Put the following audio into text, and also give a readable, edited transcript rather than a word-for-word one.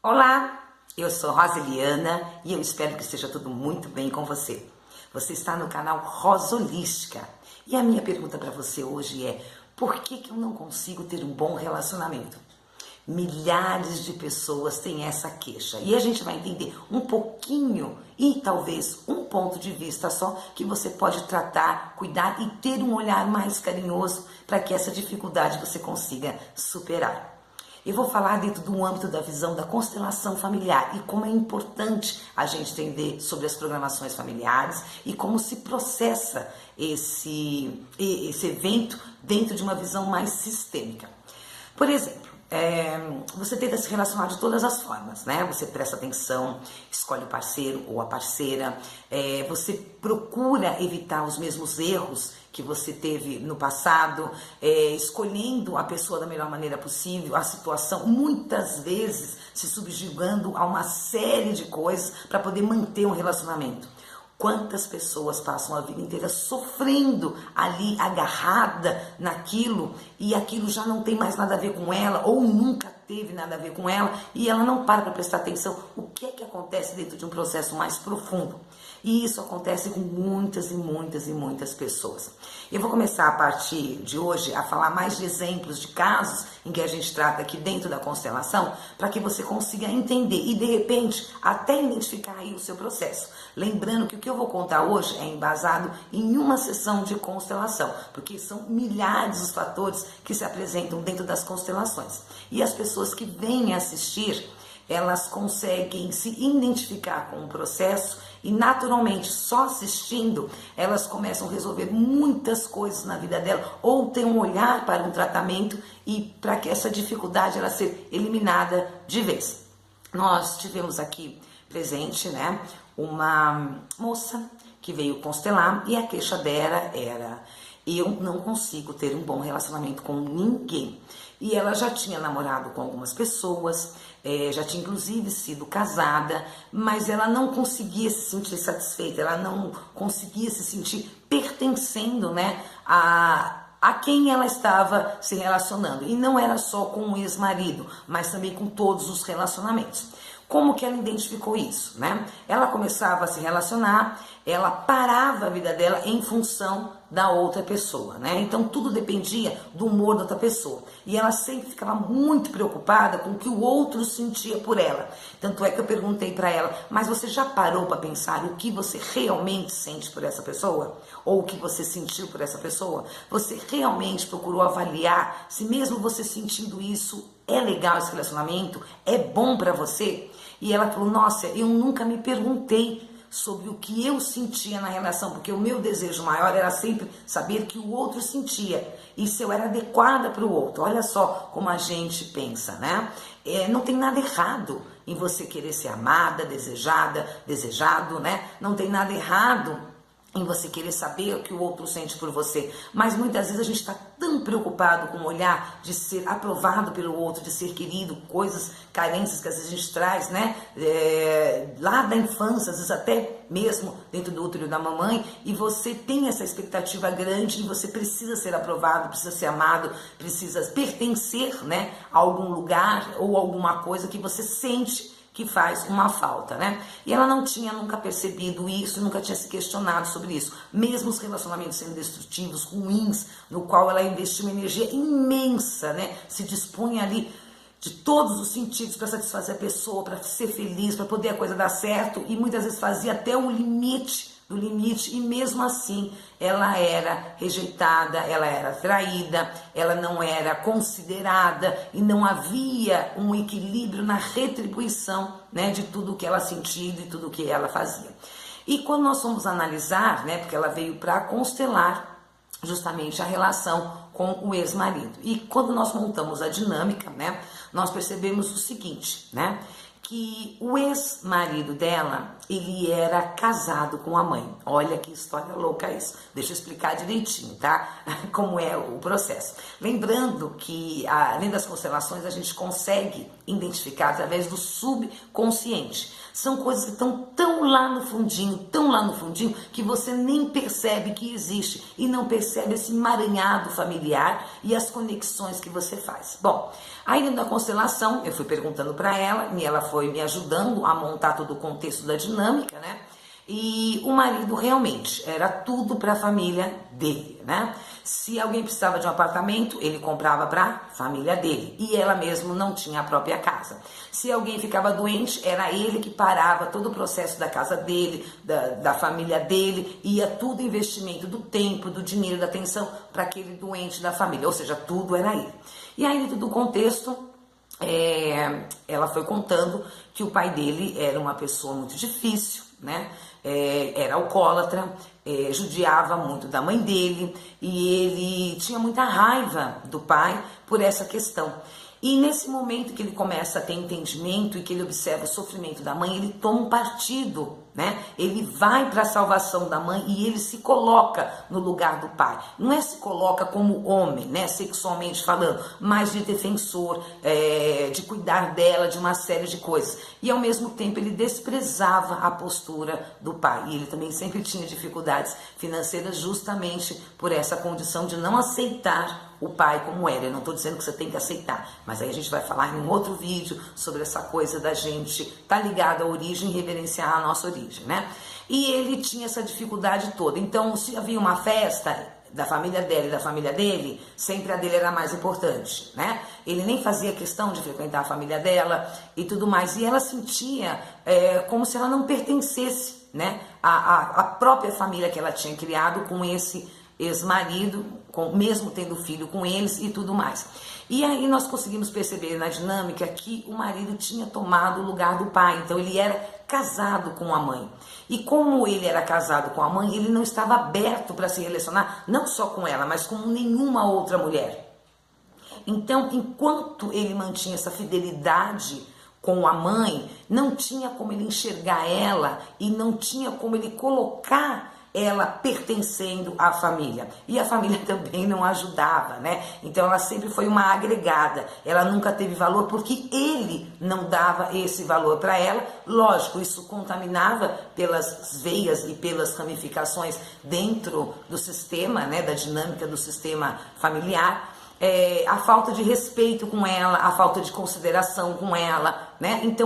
Olá, eu sou Roseliana e eu espero que esteja tudo muito bem com você. Você está no canal Rosolística e a minha pergunta para você hoje é: por que eu não consigo ter um bom relacionamento? Milhares de pessoas têm essa queixa e a gente vai entender um pouquinho e talvez um ponto de vista só que você pode tratar, cuidar e ter um olhar mais carinhoso para que essa dificuldade você consiga superar. Eu vou falar dentro do âmbito da visão da constelação familiar e como é importante a gente entender sobre as programações familiares e como se processa esse evento dentro de uma visão mais sistêmica. Por exemplo, você tenta se relacionar de todas as formas, né? Você presta atenção, escolhe o parceiro ou a parceira, você procura evitar os mesmos erros que você teve no passado, escolhendo a pessoa da melhor maneira possível, a situação, muitas vezes se subjugando a uma série de coisas para poder manter um relacionamento. Quantas pessoas passam a vida inteira sofrendo ali, agarrada naquilo, e aquilo já não tem mais nada a ver com ela, ou nunca teve nada a ver com ela, e ela não para prestar atenção o que é que acontece dentro de um processo mais profundo. E isso acontece com muitas e muitas e muitas pessoas. Eu vou começar a partir de hoje a falar mais de exemplos de casos em que a gente trata aqui dentro da constelação, para que você consiga entender e de repente até identificar aí o seu processo. Lembrando que o que eu vou contar hoje é embasado em uma sessão de constelação, porque são milhares os fatores que se apresentam dentro das constelações. E as pessoas que vêm assistir, elas conseguem se identificar com o processo e naturalmente só assistindo elas começam a resolver muitas coisas na vida dela ou ter um olhar para um tratamento e para que essa dificuldade ela ser eliminada de vez. Nós tivemos aqui presente, né, uma moça que veio constelar e a queixa dela era: eu não consigo ter um bom relacionamento com ninguém. E ela já tinha namorado com algumas pessoas, já tinha inclusive sido casada, mas ela não conseguia se sentir satisfeita, ela não conseguia se sentir pertencendo, né, a quem ela estava se relacionando. E não era só com o ex-marido, mas também com todos os relacionamentos. Como que ela identificou isso, né? Ela começava a se relacionar, ela parava a vida dela em função da outra pessoa, né? Então tudo dependia do humor da outra pessoa. E ela sempre ficava muito preocupada com o que o outro sentia por ela. Tanto é que eu perguntei para ela: mas você já parou para pensar o que você realmente sente por essa pessoa? Ou o que você sentiu por essa pessoa? Você realmente procurou avaliar se mesmo você sentindo isso, é legal esse relacionamento? É bom para você? E ela falou: nossa, eu nunca me perguntei sobre o que eu sentia na relação, porque o meu desejo maior era sempre saber que o outro sentia e se eu era adequada para o outro. Olha só como a gente pensa, né? Não tem nada errado em você querer ser amada, desejada, desejado, né? Não tem nada errado em você querer saber o que o outro sente por você, mas muitas vezes a gente está tão preocupado com o olhar de ser aprovado pelo outro, de ser querido, coisas, carências que às vezes a gente traz, né, lá da infância, às vezes até mesmo dentro do útero da mamãe, e você tem essa expectativa grande e você precisa ser aprovado, precisa ser amado, precisa pertencer, né, a algum lugar ou alguma coisa que você sente que faz uma falta, né? E ela não tinha nunca percebido isso, nunca tinha se questionado sobre isso. Mesmo os relacionamentos sendo destrutivos, ruins, no qual ela investiu uma energia imensa, né? Se dispunha ali de todos os sentidos para satisfazer a pessoa, para ser feliz, para poder a coisa dar certo, e muitas vezes fazia até o limite do limite, e mesmo assim ela era rejeitada, ela era traída, ela não era considerada e não havia um equilíbrio na retribuição, né, de tudo que ela sentia e de tudo que ela fazia. E quando nós fomos analisar, né, porque ela veio para constelar justamente a relação com o ex-marido, e quando nós montamos a dinâmica, né, nós percebemos o seguinte, né, que o ex-marido dela, ele era casado com a mãe. Olha que história louca isso. Deixa eu explicar direitinho, tá? Como é o processo. Lembrando que, além das constelações, a gente consegue identificar através do subconsciente. São coisas que estão tão lá no fundinho, que você nem percebe que existe e não percebe esse emaranhado familiar e as conexões que você faz. Bom, aí dentro da constelação, eu fui perguntando para ela e ela foi foi me ajudando a montar todo o contexto da dinâmica, né? E o marido realmente era tudo para a família dele, né? Se alguém precisava de um apartamento, ele comprava para a família dele. E ela mesmo não tinha a própria casa. Se alguém ficava doente, era ele que parava todo o processo da casa dele, da família dele. Ia tudo investimento do tempo, do dinheiro, da atenção para aquele doente da família. Ou seja, tudo era ele. E aí, dentro do contexto, ela foi contando que o pai dele era uma pessoa muito difícil, né? Era alcoólatra, judiava muito da mãe dele e ele tinha muita raiva do pai por essa questão. E nesse momento que ele começa a ter entendimento e que ele observa o sofrimento da mãe, ele toma um partido, né? Ele vai para a salvação da mãe e ele se coloca no lugar do pai. Não é se coloca como homem, né? Sexualmente falando, mas de defensor, de cuidar dela, de uma série de coisas. E ao mesmo tempo ele desprezava a postura do pai. E ele também sempre tinha dificuldades financeiras justamente por essa condição de não aceitar o pai como era. Eu não estou dizendo que você tem que aceitar, mas aí a gente vai falar em um outro vídeo sobre essa coisa da gente estar ligado à origem e reverenciar a nossa origem, né? E ele tinha essa dificuldade toda. Então, se havia uma festa da família dela e da família dele, sempre a dele era mais importante, né? Ele nem fazia questão de frequentar a família dela e tudo mais. E ela sentia como se ela não pertencesse, né? A própria família que ela tinha criado com esse ex-marido, mesmo tendo filho com eles e tudo mais. E aí nós conseguimos perceber na dinâmica que o marido tinha tomado o lugar do pai, então ele era casado com a mãe. E como ele era casado com a mãe, ele não estava aberto para se relacionar, não só com ela, mas com nenhuma outra mulher. Então, enquanto ele mantinha essa fidelidade com a mãe, não tinha como ele enxergar ela e não tinha como ele colocar ela pertencendo à família. E a família também não ajudava, né? Então ela sempre foi uma agregada. Ela nunca teve valor porque ele não dava esse valor para ela. Lógico, isso contaminava pelas veias e pelas ramificações dentro do sistema, né? Da dinâmica do sistema familiar. A falta de respeito com ela, a falta de consideração com ela, né? Então